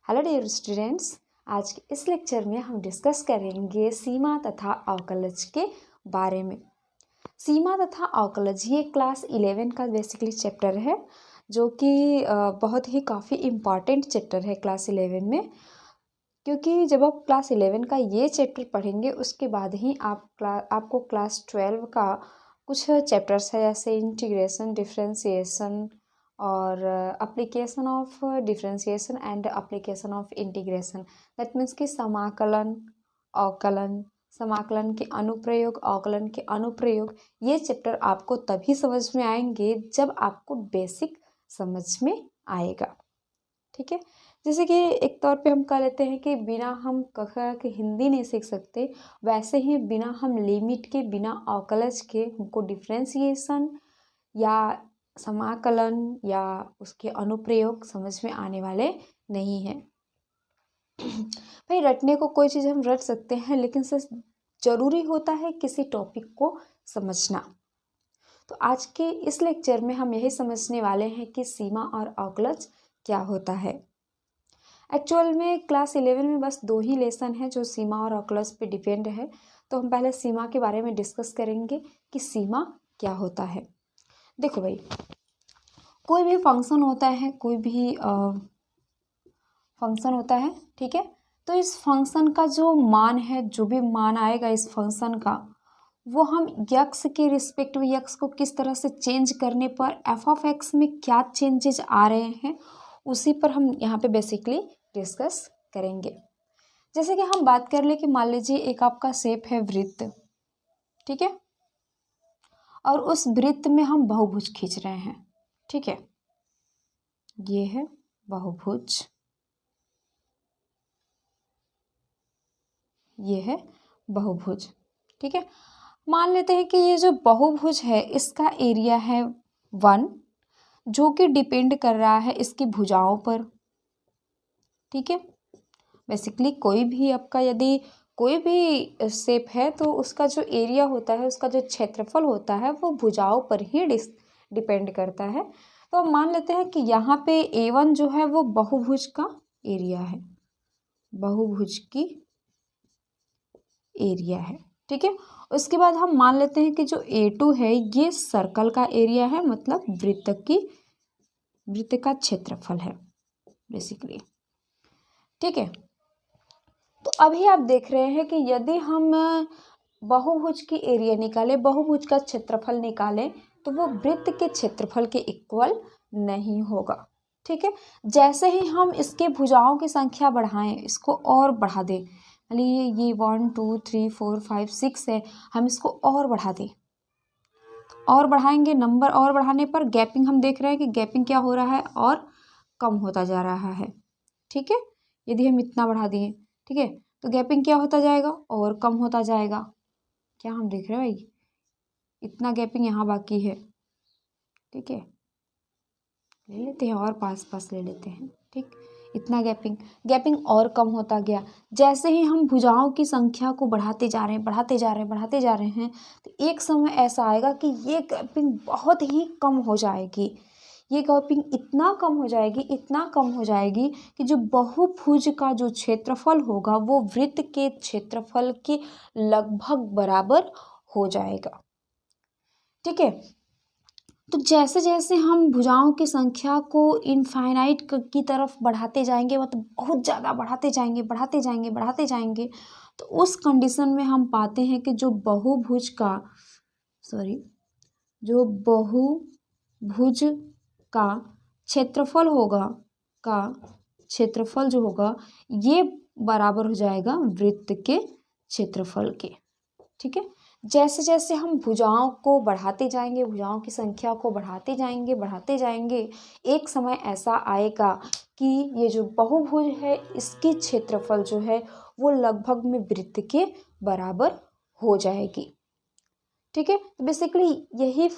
Hello dear students, आज के इस लेक्चर में हम डिस्कस करेंगे सीमा तथा अवकलज के बारे में। सीमा तथा अवकलज ये क्लास 11 का बेसिकली चैप्टर है, जो कि बहुत ही काफ़ी इम्पॉर्टेंट चैप्टर है क्लास 11 में, क्योंकि जब आप क्लास 11 का ये चैप्टर पढ़ेंगे उसके बाद ही आपको क्लास 12 का कुछ चैप्टर्स है, जैसे इंटीग्रेशन, डिफरेंशिएशन और application of differentiation and application of integration. That means कि समाकलन, अवकलन, समाकलन के अनुप्रयोग, अवकलन के अनुप्रयोग, ये चैप्टर आपको तभी समझ में आएंगे जब आपको बेसिक समझ में आएगा। ठीक है, जैसे कि एक तौर पे हम कह लेते हैं कि बिना हम कक्षा के हिंदी नहीं सीख सकते, वैसे ही बिना हम लिमिट के, बिना अवकलज के हमको डिफरेंशिएशन या समाकलन या उसके अनुप्रयोग समझ में आने वाले नहीं हैं। भाई रटने को कोई चीज़ हम रट सकते हैं, लेकिन सिर्फ ज़रूरी होता है किसी टॉपिक को समझना। तो आज के इस लेक्चर में हम यही समझने वाले हैं कि सीमा और अवकलज क्या होता है। एक्चुअल में क्लास 11 में बस 2 ही लेसन है जो सीमा और अवकलज पे डिपेंड है। तो हम पहले सीमा के बारे में डिस्कस करेंगे कि सीमा क्या होता है। देखो भाई, कोई भी फंक्शन होता है, कोई भी फंक्शन होता है, ठीक है। तो इस फंक्शन का जो मान है, जो भी मान आएगा इस फंक्शन का, वो हम यक्स के रिस्पेक्ट में यक्स को किस तरह से चेंज करने पर एफ ऑफ एक्स में क्या चेंजेज आ रहे हैं, उसी पर हम यहाँ पे बेसिकली डिस्कस करेंगे। जैसे कि हम बात कर ले कि मान लीजिए एक आपका शेप है वृत्त, ठीक है, और उस वृत्त में हम बहुभुज खींच रहे हैं, ठीक है। ये है बहुभुज, ये है बहुभुज, ठीक है। मान लेते हैं कि ये जो बहुभुज है इसका एरिया है 1, जो कि डिपेंड कर रहा है इसकी भुजाओं पर, ठीक है। बेसिकली कोई भी आपका यदि कोई भी शेप है तो उसका जो एरिया होता है, उसका जो क्षेत्रफल होता है, वो भुजाओं पर ही डिपेंड करता है। तो हम मान लेते हैं कि यहाँ पे A1 जो है वो बहुभुज का एरिया है, बहुभुज की एरिया है, ठीक है। उसके बाद हम मान लेते हैं कि जो A2 है ये सर्कल का एरिया है, मतलब वृत्त का क्षेत्रफल है बेसिकली, ठीक है। तो अभी आप देख रहे हैं कि यदि हम बहुभुज की एरिया निकालें, बहुभुज का क्षेत्रफल निकालें, तो वो वृत्त के क्षेत्रफल के इक्वल नहीं होगा, ठीक है। जैसे ही हम इसके भुजाओं की संख्या बढ़ाएं, इसको और बढ़ा दें, ये 1 2 3 4 5 6 है, हम इसको और बढ़ा दें, और बढ़ाएंगे, नंबर और बढ़ाने पर गैपिंग हम देख रहे हैं कि गैपिंग क्या हो रहा है, और कम होता जा रहा है, ठीक है। यदि हम इतना बढ़ा दिए, ठीक है, तो गैपिंग क्या होता जाएगा, और कम होता जाएगा। क्या हम देख रहे हैं भाई, इतना गैपिंग यहाँ बाकी है, ठीक है, ले लेते हैं और पास ले लेते हैं, ठीक। इतना गैपिंग और कम होता गया। जैसे ही हम भुजाओं की संख्या को बढ़ाते जा रहे हैं, तो एक समय ऐसा आएगा कि ये गैपिंग बहुत ही कम हो जाएगी। ये गैपिंग इतना कम हो जाएगी कि जो बहुभुज का जो क्षेत्रफल होगा वो वृत्त के क्षेत्रफल के लगभग बराबर हो जाएगा, ठीक है। तो जैसे जैसे हम भुजाओं की संख्या को इनफाइनाइट की तरफ बढ़ाते जाएंगे, मतलब बहुत ज़्यादा बढ़ाते जाएंगे, तो उस कंडीशन में हम पाते हैं कि जो बहुभुज का क्षेत्रफल जो होगा ये बराबर हो जाएगा वृत्त के क्षेत्रफल के, ठीक है। जैसे जैसे हम भुजाओं को बढ़ाते जाएंगे, भुजाओं की संख्या को बढ़ाते जाएंगे, एक समय ऐसा आएगा कि ये जो बहुभुज है इसकी क्षेत्रफल जो है वो लगभग में वृत्त के बराबर हो जाएगी, ठीक है। बेसिकली यही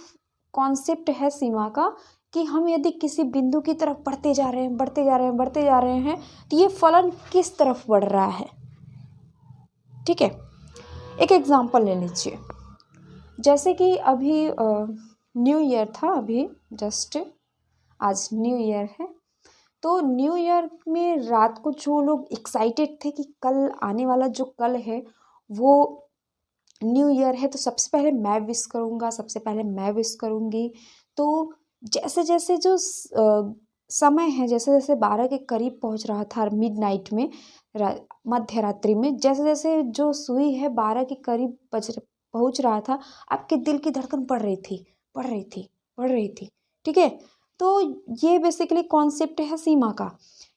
कॉन्सेप्ट है सीमा का, कि हम यदि किसी बिंदु की तरफ बढ़ते जा रहे हैं तो ये फलन किस तरफ बढ़ रहा है, ठीक है। एक एग्जांपल ले लीजिए, जैसे कि अभी न्यू ईयर था, अभी जस्ट आज न्यू ईयर है, तो न्यू ईयर में रात को जो लोग एक्साइटेड थे कि कल आने वाला जो कल है वो न्यू ईयर है, तो सबसे पहले मैं विश करूँगा, सबसे पहले मैं विश करूँगी। तो जैसे जैसे जो समय है, जैसे जैसे 12 के करीब पहुँच रहा था मिडनाइट में, मध्य रात्रि में, जैसे जैसे जो सुई है 12 के करीब पहुँच रहा था, आपके दिल की धड़कन बढ़ रही थी, बढ़ रही थी, बढ़ रही थी। ठीक है, तो ये बेसिकली कॉन्सेप्ट है सीमा का,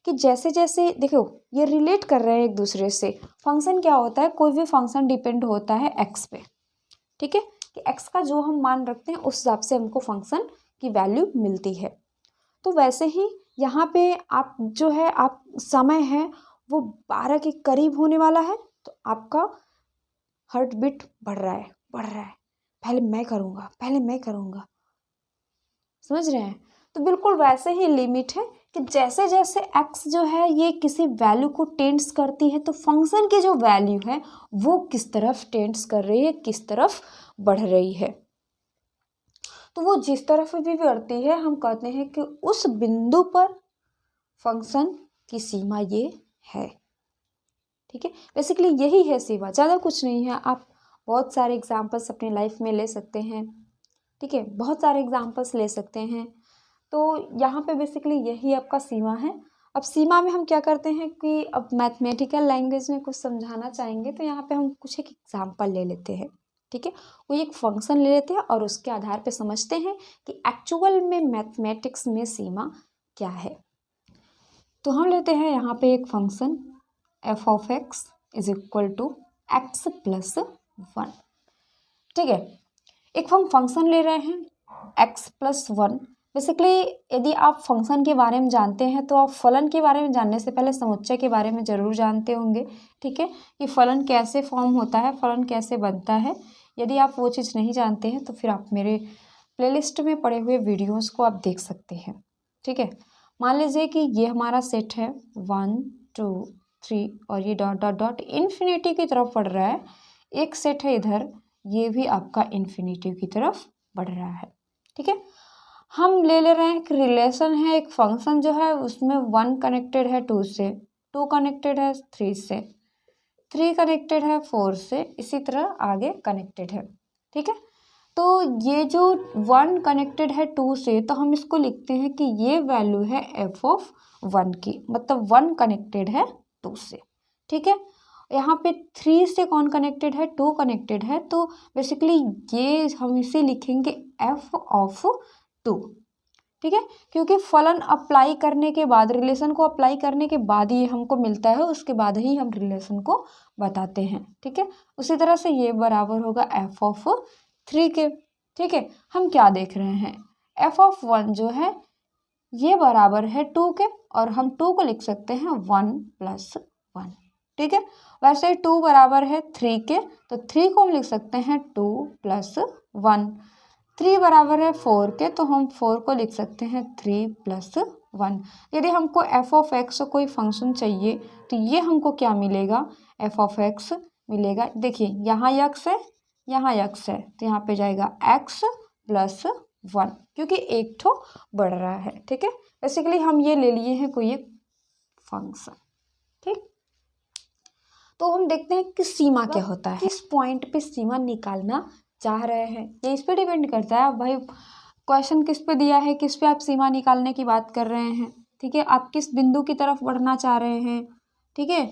कि जैसे जैसे देखो ये रिलेट कर रहे हैं एक दूसरे से। फंक्शन क्या होता है, कोई भी फंक्शन डिपेंड होता है एक्स पे। ठीक है, कि एक्स का जो हम मान रखते हैं उस हिसाब से हमको फंक्शन की वैल्यू मिलती है। तो वैसे ही यहाँ पे आप जो है, आप समय है वो 12 के करीब होने वाला है, तो आपका हार्ट बीट बढ़ रहा है, बढ़ रहा है, पहले मैं करूँगा, पहले मैं करूँगा। समझ रहे हैं? तो बिल्कुल वैसे ही लिमिट है कि जैसे जैसे x जो है ये किसी वैल्यू को टेंड्स करती है, तो फंक्शन की जो वैल्यू है वो किस तरफ टेंड्स कर रही है, किस तरफ बढ़ रही है। तो वो जिस तरफ भी बढ़ती है हम कहते हैं कि उस बिंदु पर फंक्शन की सीमा ये है। ठीक है, बेसिकली यही है सीमा, ज़्यादा कुछ नहीं है। आप बहुत सारे एग्जाम्पल्स अपनी लाइफ में ले सकते हैं। ठीक है, बहुत सारे एग्जाम्पल्स ले सकते हैं। तो यहाँ पे बेसिकली यही आपका सीमा है। अब सीमा में हम क्या करते हैं कि अब मैथमेटिकल लैंग्वेज में कुछ समझाना चाहेंगे, तो यहाँ पे हम कुछ एक एग्जाम्पल ले लेते हैं। ठीक है, कोई एक फंक्शन ले लेते हैं और उसके आधार पे समझते हैं कि एक्चुअल में मैथमेटिक्स में सीमा क्या है। तो हम लेते हैं यहाँ पे एक function f of x is equal to x plus 1। ठीक है, एक हम फंक्शन ले रहे हैं एक्स प्लस 1। बेसिकली यदि आप फंक्शन के बारे में जानते हैं तो आप फलन के बारे में जानने से पहले समुच्चय के बारे में ज़रूर जानते होंगे। ठीक है, कि फलन कैसे फॉर्म होता है, फलन कैसे बनता है। यदि आप वो चीज़ नहीं जानते हैं तो फिर आप मेरे प्लेलिस्ट में पड़े हुए वीडियोस को आप देख सकते हैं। ठीक है, मान लीजिए कि ये हमारा सेट है 1 2 3 और ये डॉट डॉट डॉट इन्फिनिटी की तरफ बढ़ रहा है। एक सेट है इधर, ये भी आपका इन्फिनिटी की तरफ बढ़ रहा है। ठीक है, हम ले रहे हैं कि रिलेशन है, एक फंक्शन जो है उसमें 1 कनेक्टेड है 2 से, 2 कनेक्टेड है 3 से, 3 कनेक्टेड है 4 से, इसी तरह आगे कनेक्टेड है। ठीक है, तो ये जो 1 कनेक्टेड है 2 से, तो हम इसको लिखते हैं कि ये वैल्यू है एफ ऑफ 1 की, मतलब 1 कनेक्टेड है 2 से। ठीक है, यहाँ पे 3 से कौन कनेक्टेड है, 2 कनेक्टेड है, तो बेसिकली ये हम इसे लिखेंगे एफ ऑफ 2। ठीक है, क्योंकि फलन अप्लाई करने के बाद, रिलेशन को अप्लाई करने के बाद ये हमको मिलता है, उसके बाद ही हम रिलेशन को बताते हैं। ठीक है, उसी तरह से ये बराबर होगा एफ ऑफ 3 के। ठीक है, हम क्या देख रहे हैं, एफ ऑफ 1 जो है ये बराबर है 2 के, और हम 2 को लिख सकते हैं 1 प्लस 1। ठीक है, वैसे 2 बराबर है 3 के, तो 3 को हम लिख सकते हैं 2 प्लस 1। 3 बराबर है 4 के, तो हम 4 को लिख सकते हैं 3 प्लस 1। यदि हमको एफ ऑफ एक्स कोई फंक्शन चाहिए तो ये हमको क्या मिलेगा, एफ ऑफ एक्स मिलेगा। देखिए यहाँ यक्स है, यहाँ यक्स है, तो यहाँ पे जाएगा एक्स प्लस 1, क्योंकि एक ठो बढ़ रहा है। ठीक है, बेसिकली हम ये ले लिए हैं कोई एक फंक्शन। ठीक, तो हम देखते हैं कि सीमा क्या होता है, किस पॉइंट पे सीमा निकालना चाह रहे हैं, ये इस पे डिपेंड करता है। भाई क्वेश्चन किस पे दिया है, किस पे आप सीमा निकालने की बात कर रहे हैं। ठीक है, आप किस बिंदु की तरफ बढ़ना चाह रहे हैं। ठीक है,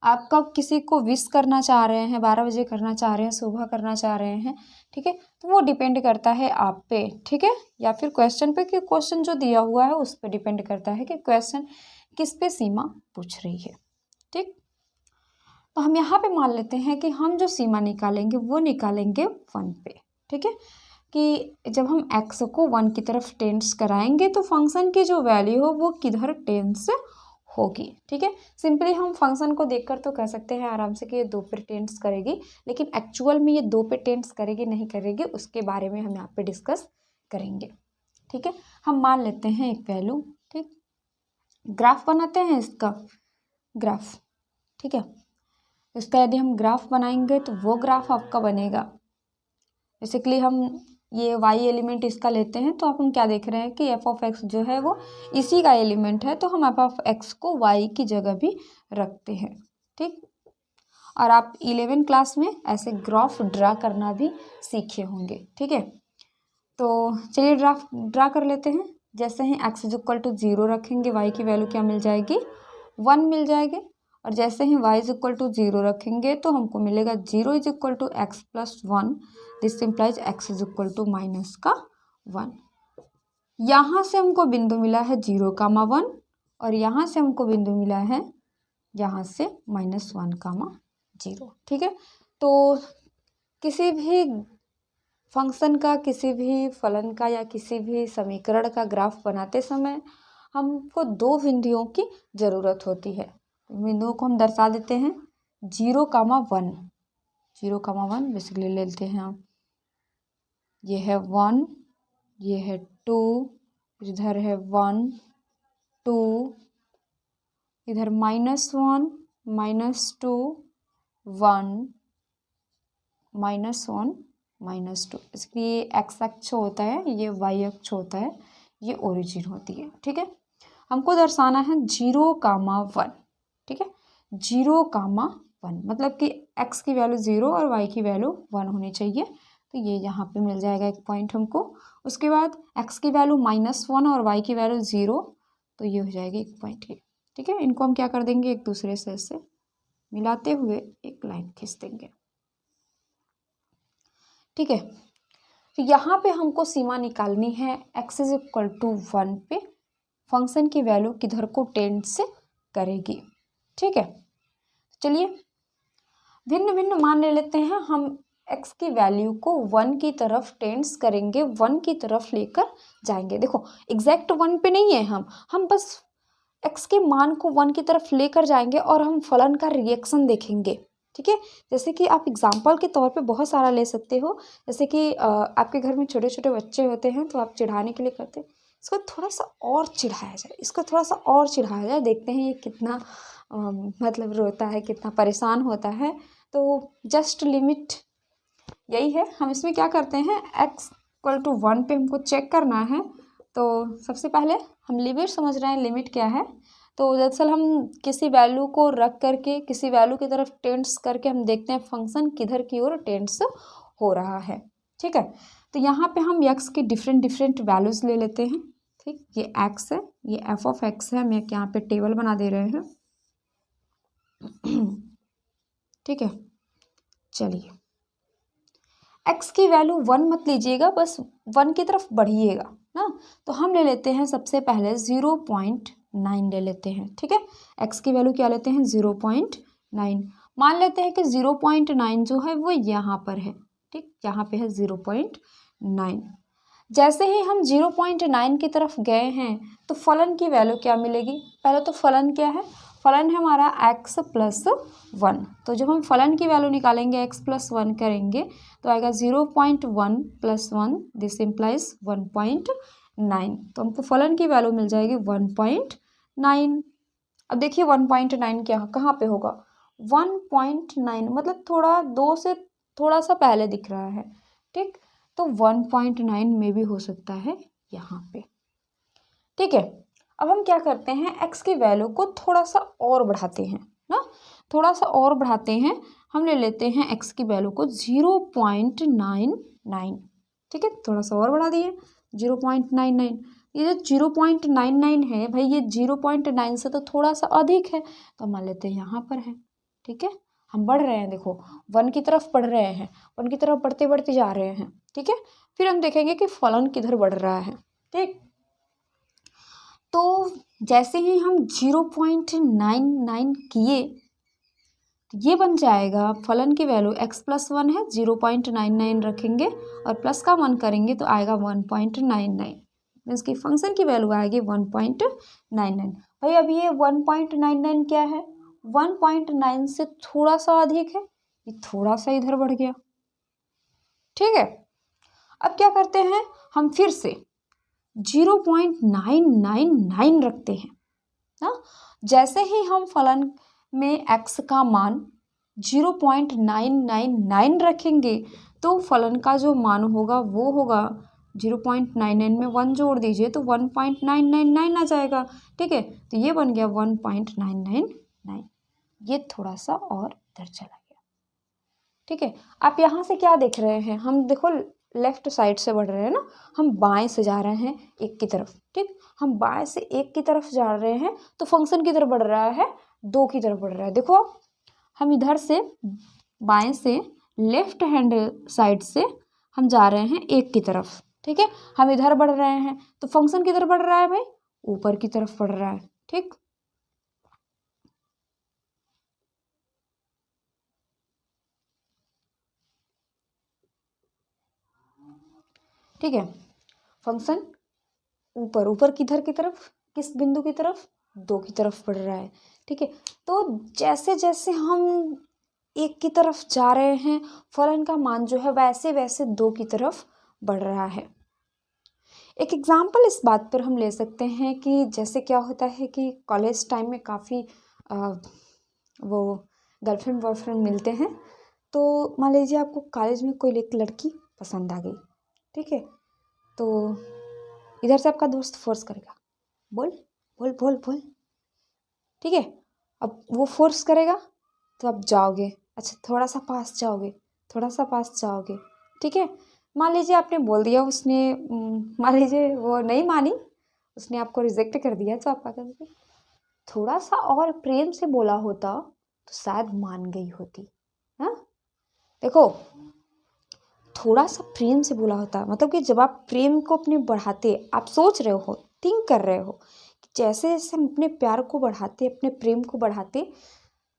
आप कब किसी को विश करना चाह रहे हैं, 12 बजे करना चाह रहे हैं, सुबह करना चाह रहे हैं। ठीक है, तो वो डिपेंड करता है आप पे। ठीक है, या फिर क्वेश्चन पे, कि क्वेश्चन जो दिया हुआ है उस पर डिपेंड करता है कि क्वेश्चन किस पे सीमा पूछ रही है। ठीक, तो हम यहाँ पे मान लेते हैं कि हम जो सीमा निकालेंगे वो निकालेंगे 1 पे। ठीक है, कि जब हम x को 1 की तरफ टेंस कराएंगे तो फंक्शन की जो वैल्यू हो वो किधर टेंस होगी। ठीक है, सिंपली हम फंक्शन को देखकर तो कह सकते हैं आराम से कि ये 2 पे टेंस करेगी, लेकिन एक्चुअल में ये 2 पे टेंस करेगी नहीं करेगी उसके बारे में हम यहाँ पे डिस्कस करेंगे। ठीक है, हम मान लेते हैं एक वैल्यू। ठीक, ग्राफ बनाते हैं इसका, ग्राफ। ठीक है, इसका यदि हम ग्राफ बनाएंगे तो वो ग्राफ आपका बनेगा, बेसिकली हम ये y एलिमेंट इसका लेते हैं तो हम क्या देख रहे हैं कि एफ ऑफ एक्स जो है वो इसी का एलिमेंट है, तो हम एफ ऑफ एक्स को y की जगह भी रखते हैं। ठीक, और आप 11 क्लास में ऐसे ग्राफ ड्रा करना भी सीखे होंगे। ठीक है, तो चलिए ड्रा कर लेते हैं। जैसे ही x इज इक्वल टू 0 रखेंगे y की वैल्यू क्या मिल जाएगी, 1 मिल जाएगी। और जैसे ही y इज इक्वल टू 0 रखेंगे तो हमको मिलेगा 0 is equal to x plus 1, this implies x is equal to minus का 1। यहाँ से हमको बिंदु मिला है 0,1 और यहाँ से हमको बिंदु मिला है यहाँ से -1,0। ठीक है, तो किसी भी फंक्शन का, किसी भी फलन का या किसी भी समीकरण का ग्राफ बनाते समय हमको दो बिंदुओं की ज़रूरत होती है। बिंदुओं को हम दर्शा देते हैं 0,1, 0,1 बेसिकली ले लेते हैं हम। ये है 1, ये है 2, इधर है 1 2, इधर -1 -2 1 -1 -2। इसलिए एक्स अक्ष होता है, ये वाई अक्ष होता है, ये ओरिजिन होती है। ठीक है, हमको दर्शाना है 0,1। ठीक है, 0,1 मतलब कि एक्स की वैल्यू 0 और वाई की वैल्यू 1 होनी चाहिए, तो ये यहाँ पे मिल जाएगा एक पॉइंट हमको। उसके बाद एक्स की वैल्यू -1 और वाई की वैल्यू 0, तो ये हो जाएगी एक पॉइंट ये। ठीक है, इनको हम क्या कर देंगे, एक दूसरे से ऐसे मिलाते हुए एक लाइन खींच देंगे। ठीक है, तो यहाँ पे हमको सीमा निकालनी है x इज इक्वल टू 1 पे फंक्शन की वैल्यू किधर को टेंड से करेगी। ठीक है, चलिए भिन्न भिन्न मान ले लेते हैं। हम x की वैल्यू को 1 की तरफ टेंड्स करेंगे, 1 की तरफ लेकर जाएंगे। देखो एग्जैक्ट 1 पे नहीं है, हम बस x के मान को 1 की तरफ लेकर जाएंगे और हम फलन का रिएक्शन देखेंगे। ठीक है, जैसे कि आप एग्जाम्पल के तौर पे बहुत सारा ले सकते हो। जैसे कि आपके घर में छोटे छोटे बच्चे होते हैं तो आप चिढ़ाने के लिए करते हैं, इसको थोड़ा सा और चिढ़ाया जाए, इसको थोड़ा सा और चिढ़ाया जाए, देखते हैं ये कितना मतलब रोता है, कितना परेशान होता है। तो जस्ट लिमिट यही है। हम इसमें क्या करते हैं, x इक्वल टू 1 पे हमको चेक करना है। तो सबसे पहले हम लिमिट समझ रहे हैं, लिमिट क्या है। तो दरअसल हम किसी वैल्यू को रख करके किसी वैल्यू की तरफ टेंड्स करके हम देखते हैं फंक्शन किधर की ओर टेंड्स हो रहा है। ठीक है, तो यहाँ पे हम x की डिफरेंट वैल्यूज़ ले लेते हैं। ठीक, ये x है, ये f ऑफ x है, हम एक यहाँ पे टेबल बना दे रहे हैं। ठीक है, चलिए x की वैल्यू 1 मत लीजिएगा, बस 1 की तरफ बढ़िएगा ना। तो हम ले लेते हैं सबसे पहले 0.9 ले लेते हैं। ठीक है, x की वैल्यू क्या लेते हैं, 0.9। मान लेते हैं कि 0.9 जो है वो यहाँ पर है। ठीक, यहाँ पे है 0.9। जैसे ही हम 0.9 की तरफ गए हैं तो फलन की वैल्यू क्या मिलेगी। पहले तो फलन क्या है, फलन है हमारा x प्लस 1। तो जब हम फलन की वैल्यू निकालेंगे x प्लस 1 करेंगे तो आएगा 0.1 प्लस 1, दिस इम्प्लाइज 1.9। तो हमको फलन की वैल्यू मिल जाएगी 1.9। अब देखिए 1.9 क्या कहाँ पे होगा, 1.9 मतलब थोड़ा 2 से थोड़ा सा पहले दिख रहा है। ठीक, तो 1.9 में भी हो सकता है यहाँ पे। ठीक है, अब हम क्या करते हैं, x की वैल्यू को थोड़ा सा और बढ़ाते हैं ना, थोड़ा सा और बढ़ाते हैं। हम ले लेते हैं x की वैल्यू को 0.99। ठीक है, थोड़ा सा और बढ़ा दिए 0.99। ये जो 0.99 है भाई, ये 0.9 से तो थोड़ा सा अधिक है, तो मान लेते हैं यहाँ पर है। ठीक है, हम बढ़ रहे हैं, देखो 1 की तरफ बढ़ रहे हैं, 1 की तरफ बढ़ते बढ़ते जा रहे हैं। ठीक है, फिर हम देखेंगे कि फलन किधर बढ़ रहा है। ठीक, तो जैसे ही हम 0.99 किए तो ये बन जाएगा फलन की वैल्यू x प्लस 1 है, 0.99 रखेंगे और प्लस का 1 करेंगे तो आएगा 1.99। मीन्स की फंक्शन की वैल्यू आएगी 1.99। भाई अब ये 1.99 क्या है, 1.9 से थोड़ा सा अधिक है, ये थोड़ा सा इधर बढ़ गया। ठीक है, अब क्या करते हैं, हम फिर से 0.999 रखते हैं ना। जैसे ही हम फलन में x का मान 0.999 रखेंगे तो फलन का जो मान होगा वो होगा 0.99 में 1 जोड़ दीजिए तो 1.999 आ जाएगा। ठीक है, तो ये बन गया 1.999। ये थोड़ा सा और इधर चला गया। ठीक है, आप यहाँ से क्या देख रहे हैं, हम देखो लेफ्ट साइड से बढ़ रहे हैं ना, हम बाएं से जा रहे हैं एक की तरफ। ठीक, हम बाएं से एक की तरफ जा रहे हैं तो फंक्शन किधर बढ़ रहा है, 2 की तरफ बढ़ रहा है। देखो हम इधर से बाएं से लेफ्ट हैंड साइड से हम जा रहे हैं एक की तरफ। ठीक है, हम इधर बढ़ रहे हैं तो फंक्शन किधर बढ़ रहा है भाई, ऊपर की तरफ बढ़ रहा है। ठीक, ठीक है, फंक्शन ऊपर ऊपर किधर की तरफ, किस बिंदु की तरफ, 2 की तरफ बढ़ रहा है। ठीक है, तो जैसे जैसे हम एक की तरफ जा रहे हैं फलन का मान जो है वैसे वैसे 2 की तरफ बढ़ रहा है। एक एग्जाम्पल इस बात पर हम ले सकते हैं कि जैसे क्या होता है कि कॉलेज टाइम में काफ़ी वो गर्लफ्रेंड बॉयफ्रेंड मिलते हैं। तो मान लीजिए आपको कॉलेज में कोई एक लड़की पसंद आ गई। ठीक है, तो इधर से आपका दोस्त फोर्स करेगा, बोल बोल बोल बोल। ठीक है, अब वो फोर्स करेगा तो आप जाओगे, अच्छा थोड़ा सा पास जाओगे, थोड़ा सा पास जाओगे। ठीक है, मान लीजिए आपने बोल दिया, उसने मान लीजिए वो नहीं मानी, उसने आपको रिजेक्ट कर दिया, तो आप क्या करोगे, थोड़ा सा और प्रेम से बोला होता तो शायद मान गई होती। हाँ, देखो थोड़ा सा प्रेम से बोला होता, मतलब कि जब आप प्रेम को अपने बढ़ाते, आप सोच रहे हो, थिंक कर रहे हो कि जैसे जैसे हम अपने प्यार को बढ़ाते, अपने प्रेम को बढ़ाते,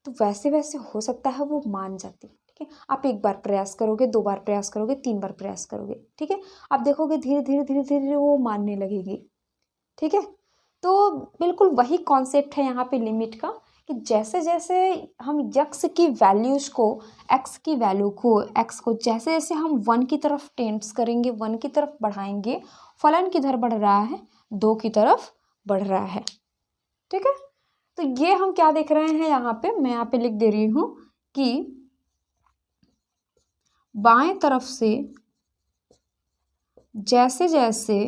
तो वैसे वैसे हो सकता है वो मान जाती। ठीक है, आप एक बार प्रयास करोगे, 2 बार प्रयास करोगे, 3 बार प्रयास करोगे। ठीक है, आप देखोगे धीरे धीरे धीरे धीरे वो मानने लगेगी। ठीक है, तो बिल्कुल वही कॉन्सेप्ट है यहाँ पे लिमिट का, कि जैसे जैसे हम यक्स की वैल्यूज को, एक्स की वैल्यू को, एक्स को जैसे जैसे हम 1 की तरफ टेंड्स करेंगे, 1 की तरफ बढ़ाएंगे, फलन किधर बढ़ रहा है, 2 की तरफ बढ़ रहा है। ठीक है, तो ये हम क्या देख रहे हैं यहाँ पे, मैं यहाँ पे लिख दे रही हूँ कि बाएं तरफ से जैसे जैसे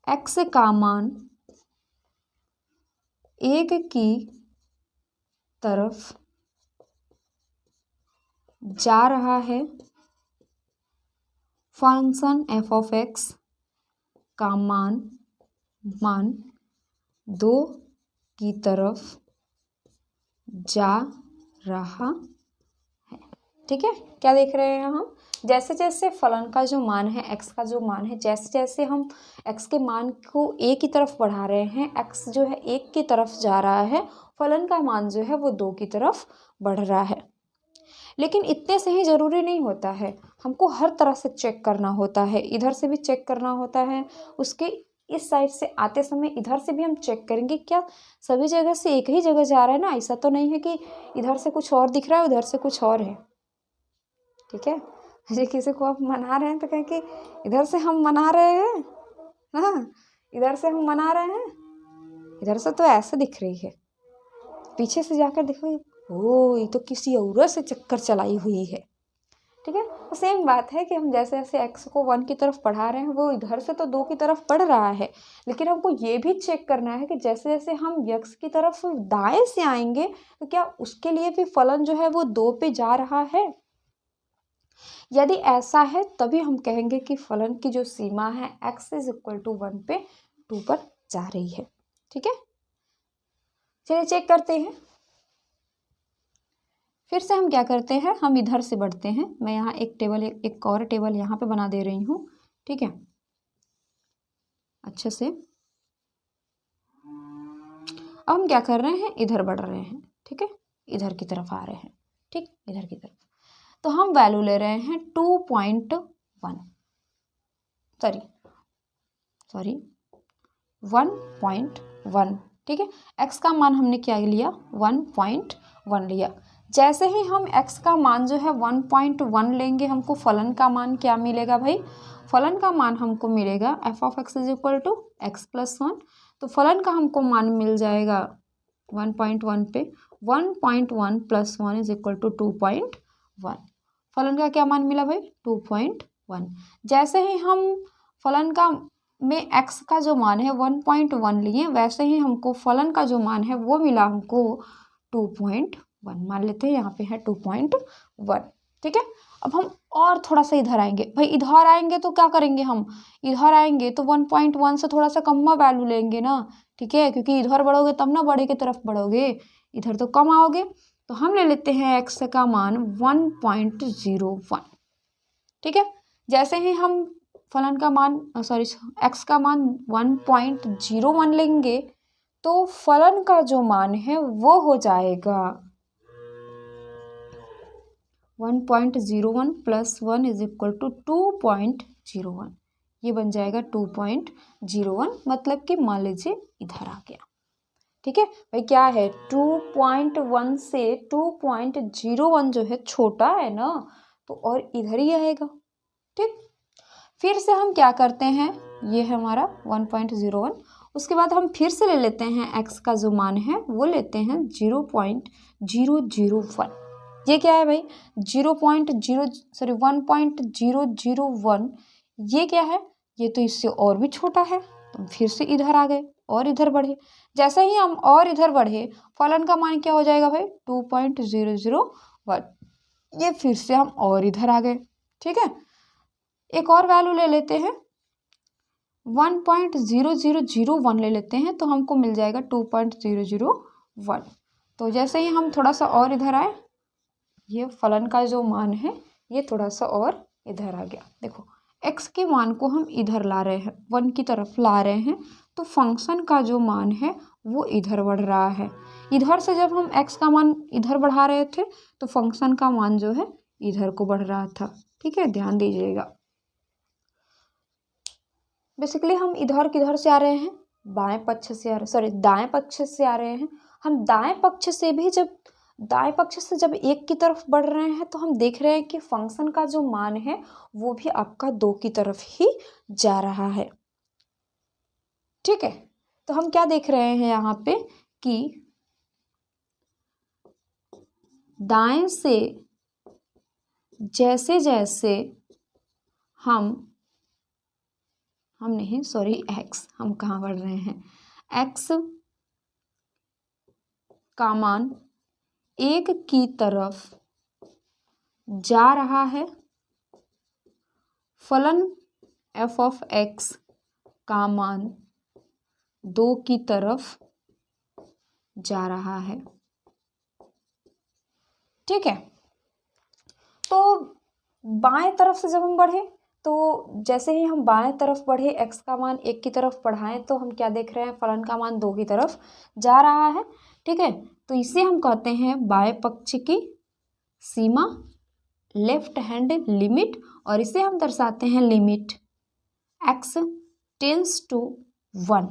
एक्स का मान 1 की तरफ जा रहा है, फंक्शन एफ ऑफ एक्स का मान 2 की तरफ जा रहा है। ठीक है, क्या देख रहे हैं हम, जैसे जैसे फलन का जो मान है, एक्स का जो मान है, जैसे जैसे हम एक्स के मान को 1 की तरफ बढ़ा रहे हैं, एक्स जो है 1 की तरफ जा रहा है, फलन का मान जो है वो 2 की तरफ बढ़ रहा है। लेकिन इतने से ही ज़रूरी नहीं होता है, हमको हर तरह से चेक करना होता है, इधर से भी चेक करना होता है, उसके इस साइड से आते समय इधर से भी हम चेक करेंगे, क्या सभी जगह से एक ही जगह जा रहा है ना, ऐसा तो नहीं है कि इधर से कुछ और दिख रहा है, उधर से कुछ और है। ठीक है, जैसे किसी को आप मना रहे हैं तो कहें कि इधर से हम मना रहे हैं, हाँ इधर से हम मना रहे हैं, इधर से तो ऐसे दिख रही है, पीछे से जाकर देखो, ओ ये तो किसी और से चक्कर चलाई हुई है। ठीक है, तो सेम बात है कि हम जैसे जैसे एक्स को 1 की तरफ बढ़ा रहे हैं, वो इधर से तो 2 की तरफ बढ़ रहा है, लेकिन हमको ये भी चेक करना है कि जैसे जैसे हम एक्स की तरफ दाएं से आएंगे तो क्या उसके लिए भी फलन जो है वो 2 पे जा रहा है। यदि ऐसा है तभी हम कहेंगे कि फलन की जो सीमा है x इज इक्वल टू 1 पे 2 पर जा रही है। ठीक है, चलिए चेक करते हैं। फिर से हम क्या करते हैं, हम इधर से बढ़ते हैं, मैं यहाँ एक टेबल एक और टेबल यहाँ पे बना दे रही हूँ। ठीक है, अच्छे से अब हम क्या कर रहे हैं, इधर बढ़ रहे हैं। ठीक है, इधर की तरफ आ रहे हैं, ठीक इधर की तरफ, तो हम वैल्यू ले रहे हैं 2.1 सॉरी 1.1। ठीक है, x का मान हमने क्या लिया, 1.1 लिया। जैसे ही हम x का मान जो है 1.1 लेंगे, हमको फलन का मान क्या मिलेगा भाई, फलन का मान हमको मिलेगा f of x is equal to x plus 1। तो फलन का हमको मान मिल जाएगा 1.1 पे 1.1 प्लस 1 इज इक्वल टू 2.1। फलन का क्या मान मिला भाई 2.1। जैसे ही हम फलन का में x का जो मान है 1.1 लिए, वैसे ही हमको फलन का जो मान है वो मिला हमको 2.1। मान लेते हैं यहाँ पे है 2.1। ठीक है, अब हम और थोड़ा सा इधर आएंगे भाई। इधर आएंगे तो क्या करेंगे, हम इधर आएंगे तो 1.1 से थोड़ा सा कम वैल्यू लेंगे ना। ठीक है, क्योंकि इधर बढ़ोगे तब ना बड़े की तरफ बढ़ोगे, इधर तो कम आओगे। तो हम ले लेते हैं x का मान 1.01। ठीक है, जैसे ही हम फलन का मान x का मान 1.01 लेंगे तो फलन का जो मान है वो हो जाएगा 1.01 + 1 = 2.01। ये बन जाएगा 2.01, मतलब कि मान लीजिए इधर आ गया। ठीक है भाई, क्या है 2.1 से 2.01 जो है छोटा है ना, तो और इधर ही आएगा। ठीक, फिर से हम क्या करते हैं, ये है हमारा 1.01। उसके बाद हम फिर से ले लेते हैं x का जो मान है वो लेते हैं 0.001। ये क्या है भाई 1.001। ये क्या है, ये तो इससे और भी छोटा है। तो फिर से इधर आ गए और इधर बढ़े। जैसे ही हम और इधर बढ़े, फलन का मान क्या हो जाएगा भाई 2.001। ये फिर से हम और इधर आ गए। ठीक है, एक और वैल्यू ले लेते हैं 1.0001 ले लेते हैं, तो हमको मिल जाएगा 2.001। तो जैसे ही हम थोड़ा सा और इधर आए, ये फलन का जो मान है ये थोड़ा सा और इधर आ गया। देखो x के मान को हम इधर ला रहे हैं, 1 की तरफ ला रहे हैं, तो फंक्शन का जो मान है वो इधर बढ़ रहा है। इधर से जब हम x का मान इधर बढ़ा रहे थे तो फंक्शन का मान जो है इधर को बढ़ रहा था। ठीक है, ध्यान दीजिएगा। बेसिकली हम इधर किधर से आ रहे हैं, बाएं पक्ष से दाएं पक्ष से आ रहे हैं। हम दाएं पक्ष से भी जब एक की तरफ बढ़ रहे हैं तो हम देख रहे हैं कि फंक्शन का जो मान है वो भी आपका 2 की तरफ ही जा रहा है। ठीक है, तो हम क्या देख रहे हैं यहाँ पे कि दाएं से जैसे जैसे हम कहाँ बढ़ रहे हैं, x का मान 1 की तरफ जा रहा है, फलन f(x) का मान 2 की तरफ जा रहा है। ठीक है, तो बाएं तरफ से जब हम बढ़े, तो जैसे ही हम बाएं तरफ बढ़े, x का मान 1 की तरफ बढ़ाएं, तो हम क्या देख रहे हैं, फलन का मान 2 की तरफ जा रहा है। ठीक है, तो इसे हम कहते हैं बाएं पक्ष की सीमा, लेफ्ट हैंड लिमिट, और इसे हम दर्शाते हैं limit x tends to 1।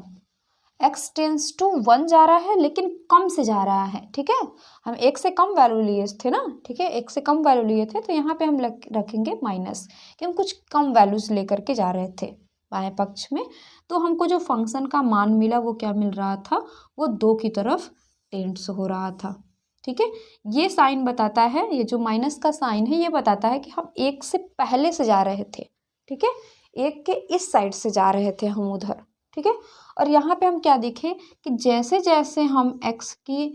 x tends to 1 जा रहा है लेकिन कम से जा रहा है। ठीक है, हम 1 से कम वैल्यू लिए थे ना। ठीक है, 1 से कम वैल्यू लिए थे, तो यहाँ पे हम रखेंगे माइनस, कि हम कुछ कम वैल्यूज लेकर के जा रहे थे बाएं पक्ष में। तो हमको जो फंक्शन का मान मिला वो क्या मिल रहा था, वो 2 की तरफ टेंड्स हो रहा था। ठीक है, ये साइन बताता है, ये जो माइनस का साइन है ये बताता है कि हम 1 से पहले से जा रहे थे। ठीक है, 1 के इस साइड से जा रहे थे हम उधर। ठीक है, और यहाँ पे हम क्या देखें कि जैसे जैसे हम x की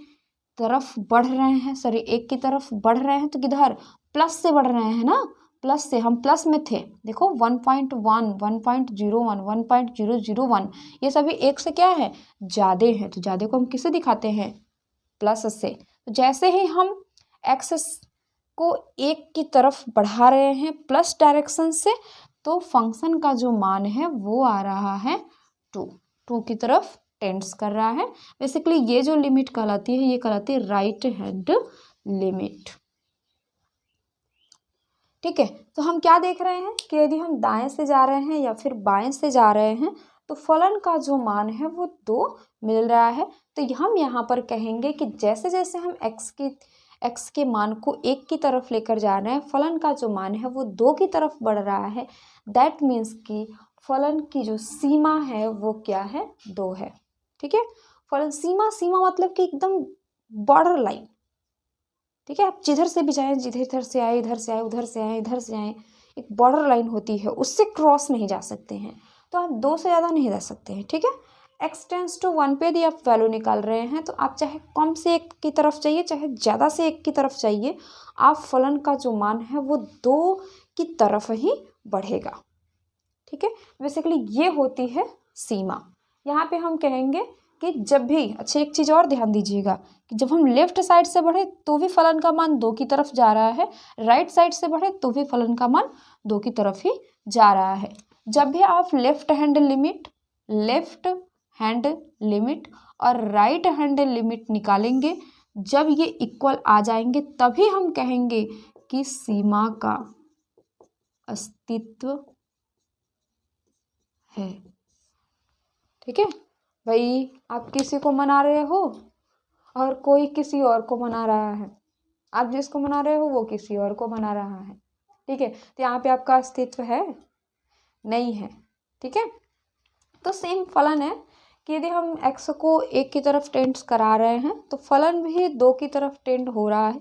तरफ बढ़ रहे हैं, 1 की तरफ बढ़ रहे हैं, तो किधर प्लस से बढ़ रहे हैं ना, प्लस से, हम प्लस में थे। देखो 1.1, 1.01, 1.001, ये सभी 1 से क्या है, ज़्यादा हैं। तो ज़्यादा को हम किससे दिखाते हैं, प्लस से। तो जैसे ही हम x को 1 की तरफ बढ़ा रहे हैं प्लस डायरेक्शन से, तो फंक्शन का जो मान है वो आ रहा है 2 की तरफ टेंड्स कर रहा है। बेसिकली ये जो लिमिट कहलाती है, ये कहलाती है राइट हैंड लिमिट। ठीक है, तो हम क्या देख रहे हैं कि यदि हम दाएं से जा रहे हैं या फिर बाएं से जा रहे हैं, तो फलन का जो मान है वो 2 मिल रहा है। तो हम यहाँ पर कहेंगे कि जैसे जैसे हम x के मान को 1 की तरफ लेकर जा रहे हैं, फलन का जो मान है वो 2 की तरफ बढ़ रहा है। दैट मीन्स कि फलन की जो सीमा है वो क्या है, 2 है। ठीक है, फलन सीमा मतलब कि एकदम बॉर्डर लाइन। ठीक है, आप जिधर से भी जाएँ, इधर से आए, इधर से आए, उधर से आए, इधर से आए, एक बॉर्डर लाइन होती है, उससे क्रॉस नहीं जा सकते हैं, तो आप 2 से ज़्यादा नहीं जा सकते हैं। ठीक है, x टेंड्स टू 1 पे यदि आप वैल्यू निकाल रहे हैं तो आप चाहे कम से 1 की तरफ जाइए, चाहे ज़्यादा से 1 की तरफ जाइए, आप फलन का जो मान है वो 2 की तरफ ही बढ़ेगा। ठीक है, बेसिकली ये होती है सीमा। यहाँ पे हम कहेंगे कि जब भी, अच्छा एक चीज़ और ध्यान दीजिएगा कि जब हम लेफ्ट साइड से बढ़े तो भी फलन का मान 2 की तरफ जा रहा है, राइट साइड से बढ़े तो भी फलन का मान 2 की तरफ ही जा रहा है। जब भी आप लेफ्ट हैंड लिमिट और राइट हैंड लिमिट निकालेंगे, जब ये इक्वल आ जाएंगे तभी हम कहेंगे कि सीमा का अस्तित्व है। ठीक है भाई, आप किसी को मना रहे हो और कोई किसी और को मना रहा है, आप जिसको मना रहे हो वो किसी और को मना रहा है। ठीक है, तो यहाँ पे आपका अस्तित्व है नहीं है। ठीक है, तो सेम फलन है कि यदि हम x को 1 की तरफ टेंड करा रहे हैं तो फलन भी 2 की तरफ टेंड हो रहा है,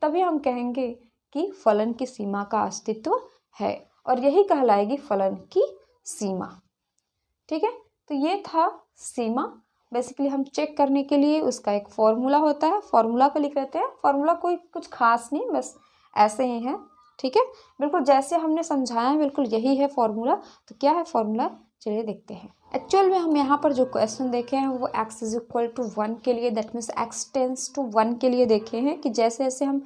तभी हम कहेंगे कि फलन की सीमा का अस्तित्व है, और यही कहलाएगी फलन की सीमा। ठीक है, तो ये था सीमा। बेसिकली हम चेक करने के लिए उसका एक फॉर्मूला होता है, फॉर्मूला को लिख लेते हैं। फॉर्मूला कोई कुछ खास नहीं, बस ऐसे ही है। ठीक है, बिल्कुल जैसे हमने समझाया है बिल्कुल यही है फॉर्मूला। तो क्या है फॉर्मूला, चलिए देखते हैं। एक्चुअल में हम यहाँ पर जो क्वेश्चन देखे हैं वो x इज इक्वल टू 1 के लिए, that means x tends to 1 के लिए देखे हैं कि जैसे जैसे हम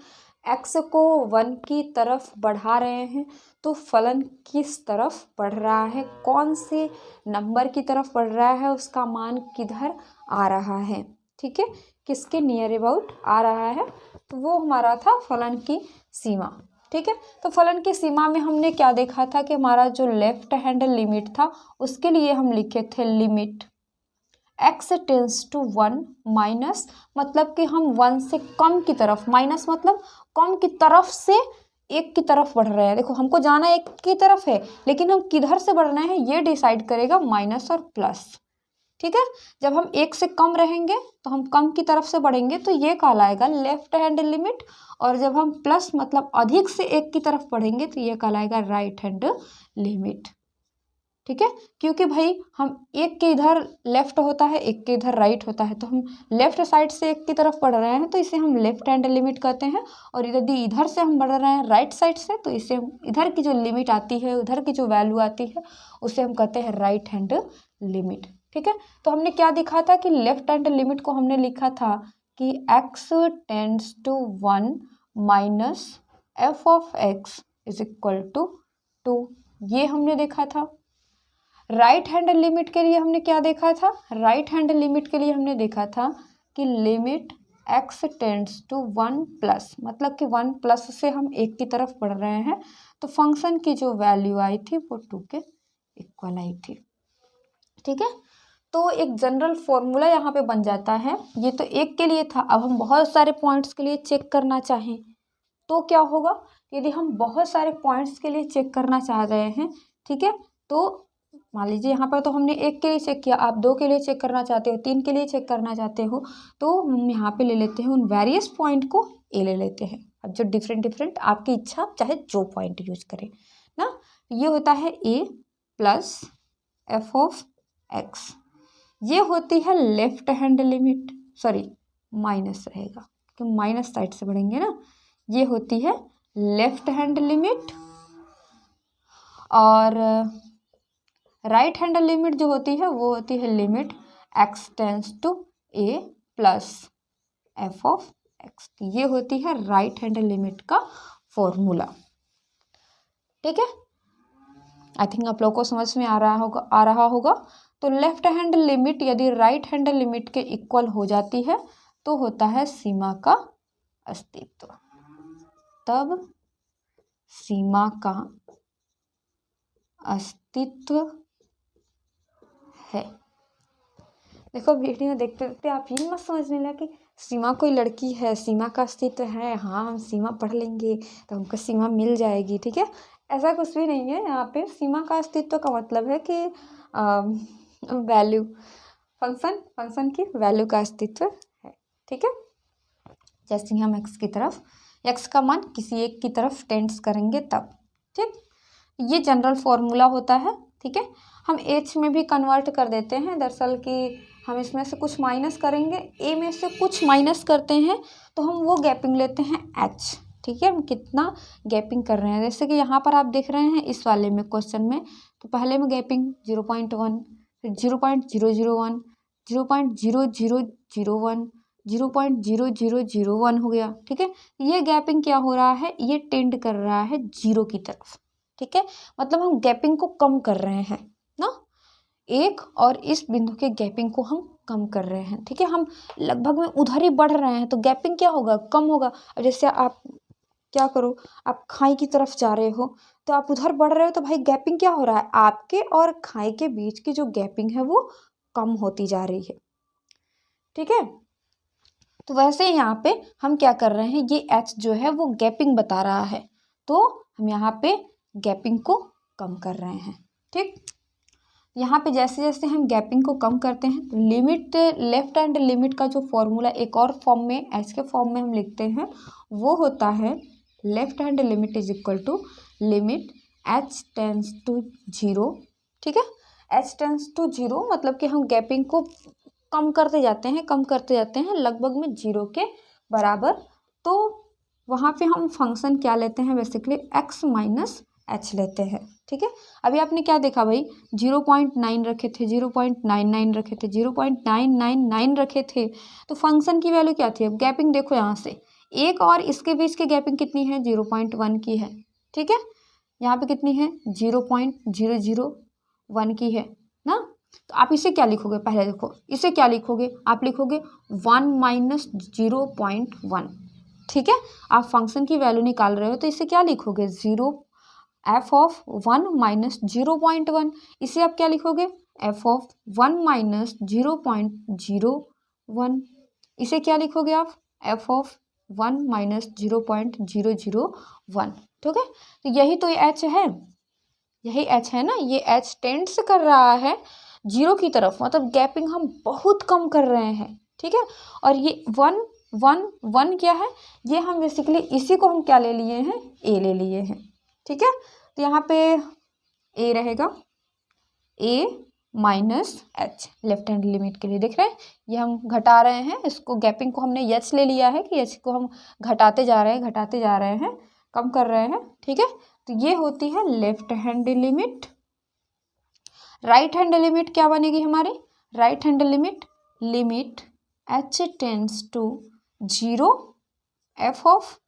x को 1 की तरफ बढ़ा रहे हैं तो फलन किस तरफ बढ़ रहा है, कौन से नंबर की तरफ बढ़ रहा है, उसका मान किधर आ रहा है। ठीक है, किसके नियर अबाउट आ रहा है, तो वो हमारा था फलन की सीमा। ठीक है, तो फलन की सीमा में हमने क्या देखा था कि हमारा जो लेफ्ट हैंड लिमिट था उसके लिए हम लिखे थे limit x tends to 1 minus, मतलब कि हम 1 से कम की तरफ, माइनस मतलब कम की तरफ से 1 की तरफ बढ़ रहे हैं। देखो हमको जाना 1 की तरफ है, लेकिन हम किधर से बढ़ रहे हैं ये डिसाइड करेगा माइनस और प्लस। ठीक है, जब हम 1 से कम रहेंगे तो हम कम की तरफ से बढ़ेंगे, तो ये कहलाएगा लेफ्ट हैंड लिमिट, और जब हम प्लस मतलब अधिक से 1 की तरफ बढ़ेंगे तो ये कहलाएगा राइट हैंड लिमिट। ठीक है, क्योंकि भाई हम 1 के इधर लेफ्ट होता है, 1 के इधर राइट होता है, तो हम लेफ्ट साइड से 1 की तरफ बढ़ रहे हैं तो इसे हम लेफ्ट हैंड लिमिट कहते हैं, और यदि इधर से हम बढ़ रहे हैं राइट साइड से तो इसे इधर की जो लिमिट आती है, उधर की जो वैल्यू आती है उसे हम कहते हैं राइट हैंड लिमिट। ठीक है, तो हमने क्या दिखा था कि लेफ्ट हैंड लिमिट को हमने लिखा था कि x tends to 1 minus f of x is equal to 2, ये हमने देखा था। राइट हैंड लिमिट के लिए हमने क्या देखा था, राइट हैंड लिमिट के लिए हमने देखा था कि limit x tends to 1 plus, मतलब कि 1 प्लस से हम 1 की तरफ बढ़ रहे हैं, तो फंक्शन की जो वैल्यू आई थी वो 2 के इक्वल आई थी। ठीक है, तो एक जनरल फॉर्मूला यहाँ पे बन जाता है। ये तो 1 के लिए था, अब हम बहुत सारे पॉइंट्स के लिए चेक करना चाहें तो क्या होगा, यदि हम बहुत सारे पॉइंट्स के लिए चेक करना चाह रहे हैं, ठीक है, तो मान लीजिए यहाँ पर तो हमने 1 के लिए चेक किया, आप 2 के लिए चेक करना चाहते हो, 3 के लिए चेक करना चाहते हो, तो हम यहाँ पे ले लेते हैं उन वेरियस पॉइंट को ए ले लेते हैं। अब जो डिफरेंट आपकी इच्छा, चाहे जो पॉइंट यूज करें ना, ये होता है ए प्लस एफ ऑफ एक्स, ये होती है left hand limit, sorry minus रहेगा क्योंकि माइनस साइड से बढ़ेंगे ना, ये होती है लेफ्ट हैंड लिमिट, और राइट हैंड लिमिट जो होती है वो होती है limit x tends to a plus f of x, ये होती है राइट हैंड लिमिट का फॉर्मूला। ठीक है, आई थिंक आप लोगों को समझ में आ रहा होगा। तो लेफ्ट हैंड लिमिट यदि राइट हैंड लिमिट के इक्वल हो जाती है तो होता है सीमा का अस्तित्व, तब सीमा का अस्तित्व है। देखो वीडियो देखते देखते आप ये मत समझने लगे कि सीमा कोई लड़की है, सीमा का अस्तित्व है, हाँ हम सीमा पढ़ लेंगे तो हमको सीमा मिल जाएगी। ठीक है, ऐसा कुछ भी नहीं है। यहाँ पे सीमा का अस्तित्व का मतलब है कि वैल्यू, फंक्शन की वैल्यू का अस्तित्व है। ठीक है, जैसे ही हम x की तरफ, x का मान किसी एक की तरफ टेंड्स करेंगे तब। ठीक, ये जनरल फॉर्मूला होता है। ठीक है, हम h में भी कन्वर्ट कर देते हैं, दरअसल कि हम इसमें से कुछ माइनस करेंगे, a में से कुछ माइनस करते हैं तो हम वो गैपिंग लेते हैं h। ठीक है, हम कितना गैपिंग कर रहे हैं, जैसे कि यहाँ पर आप देख रहे हैं इस वाले में क्वेश्चन में, तो पहले में गैपिंग 0.1, फिर 0.001, 0.0001, 0.0001 हो गया। ठीक है, ये गैपिंग क्या हो रहा है, ये टेंड कर रहा है 0 की तरफ। ठीक है, मतलब हम गैपिंग को कम कर रहे हैं ना, एक और इस बिंदु के गैपिंग को हम कम कर रहे हैं। ठीक है, हम लगभग में उधर ही बढ़ रहे हैं तो गैपिंग क्या होगा, कम होगा। अब जैसे आप क्या करो, आप खाई की तरफ जा रहे हो तो आप उधर बढ़ रहे हो तो भाई गैपिंग क्या हो रहा है, आपके और खाई के बीच की जो गैपिंग है वो कम होती जा रही है। ठीक है, तो वैसे यहाँ पे हम क्या कर रहे हैं, ये h जो है वो गैपिंग बता रहा है, तो हम यहाँ पे गैपिंग को कम कर रहे हैं। ठीक, यहाँ पे जैसे जैसे हम गैपिंग को कम करते हैं तो लिमिट, लेफ्ट हैंड लिमिट का जो फॉर्मूला एक और फॉर्म में, एच के फॉर्म में हम लिखते हैं, वो होता है left hand limit is equal to limit h tends to 0। ठीक है, एच टेंस टू 0 मतलब कि हम गैपिंग को कम करते जाते हैं, कम करते जाते हैं लगभग में 0 के बराबर। तो वहाँ पे हम फंक्शन क्या लेते हैं, बेसिकली x माइनस एच लेते हैं। ठीक है, अभी आपने क्या देखा भाई, 0.9 रखे थे, 0.99 रखे थे, 0.999 रखे थे, तो फंक्शन की वैल्यू क्या थी। अब गैपिंग देखो यहाँ से, एक और इसके बीच की गैपिंग कितनी है, 0.1 की है। ठीक है, यहाँ पे कितनी है, 0.001 की है ना। तो आप इसे क्या लिखोगे, पहले देखो इसे क्या लिखोगे, आप लिखोगे 1 माइनस 0.1। ठीक है, आप फंक्शन की वैल्यू निकाल रहे हो तो इसे क्या लिखोगे, f ऑफ 1 माइनस 0.1। इसे आप क्या लिखोगे, f ऑफ 1 माइनस 0.01। इसे क्या लिखोगे आप, f ऑफ 1 माइनस 0.001। ठीक है, तो यही तो h है, यही h है ना, ये h टेंड्स कर रहा है 0 की तरफ, मतलब गैपिंग हम बहुत कम कर रहे हैं। ठीक है, और ये 1 1 1 क्या है, ये हम बेसिकली इसी को हम क्या ले लिए हैं, a ले लिए हैं। ठीक है, तो यहाँ पे a रहेगा, a minus H left hand limit के लिए देख रहे हैं, ये हम घटा रहे हैं, इसको गैपिंग को हमने h ले लिया है कि h को हम घटाते जा रहे हैं, घटाते जा रहे हैं, कम कर रहे हैं। ठीक है, तो ये होती है left hand limit. Right hand limit क्या बनेगी हमारी, right hand limit, limit h tends to 0 f of,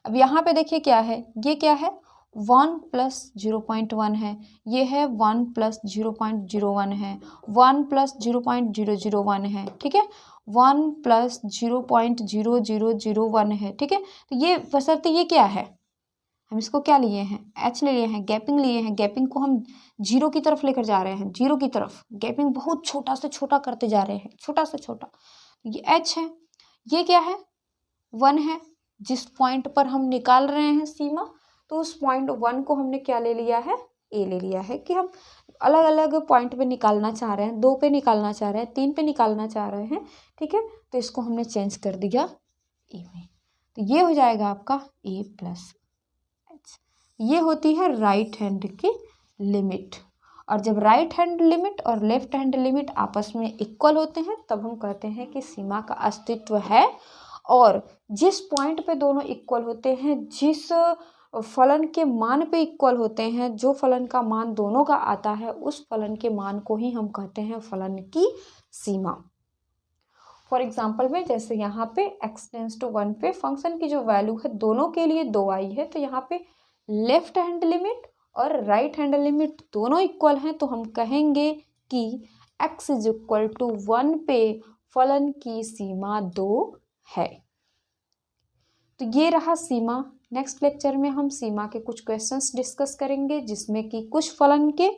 अब यहाँ पे देखिए क्या है, ये क्या है, 1 प्लस 0.1 है, ये है 1 प्लस 0.01 है, 1 प्लस 0.001 है। ठीक है, 1 प्लस 0.0001 है। ठीक है, तो ये बशर्ते ये क्या है, हम इसको क्या लिए हैं, h ले लिए हैं, गैपिंग लिए हैं, गैपिंग को हम 0 की तरफ लेकर जा रहे हैं, 0 की तरफ गैपिंग बहुत छोटा से छोटा करते जा रहे हैं, छोटा से छोटा। ये h है, ये क्या है, 1 है, जिस पॉइंट पर हम निकाल रहे हैं सीमा, तो उस पॉइंट 1 को हमने क्या ले लिया है, a ले लिया है, कि हम अलग अलग पॉइंट पे निकालना चाह रहे हैं, 2 पे निकालना चाह रहे हैं, 3 पे निकालना चाह रहे हैं। ठीक है, तो इसको हमने चेंज कर दिया a में, तो ये हो जाएगा आपका a प्लस एच। ये होती है राइट हैंड की लिमिट, और जब राइट हैंड लिमिट और लेफ्ट हैंड लिमिट आपस में इक्वल होते हैं तब हम कहते हैं कि सीमा का अस्तित्व है। और जिस पॉइंट पे दोनों इक्वल होते हैं, जिस फलन के मान पे इक्वल होते हैं, जो फलन का मान दोनों का आता है, उस फलन के मान को ही हम कहते हैं फलन की सीमा। फॉर एग्जाम्पल में जैसे यहाँ पे x टेंस टू 1 पे फंक्शन की जो वैल्यू है दोनों के लिए 2 आई है, तो यहाँ पे लेफ्ट हैंड लिमिट और राइट हैंड लिमिट दोनों इक्वल हैं, तो हम कहेंगे कि x इज इक्वल टू 1 पे फलन की सीमा 2 है। तो ये रहा सीमा। नेक्स्ट लेक्चर में हम सीमा के कुछ क्वेश्चंस डिस्कस करेंगे, जिसमें कि कुछ फलन के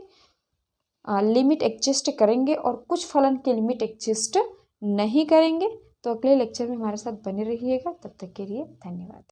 लिमिट एग्जिस्ट करेंगे और कुछ फलन के लिमिट एग्जिस्ट नहीं करेंगे। तो अगले लेक्चर में हमारे साथ बने रहिएगा, तब तक के लिए धन्यवाद।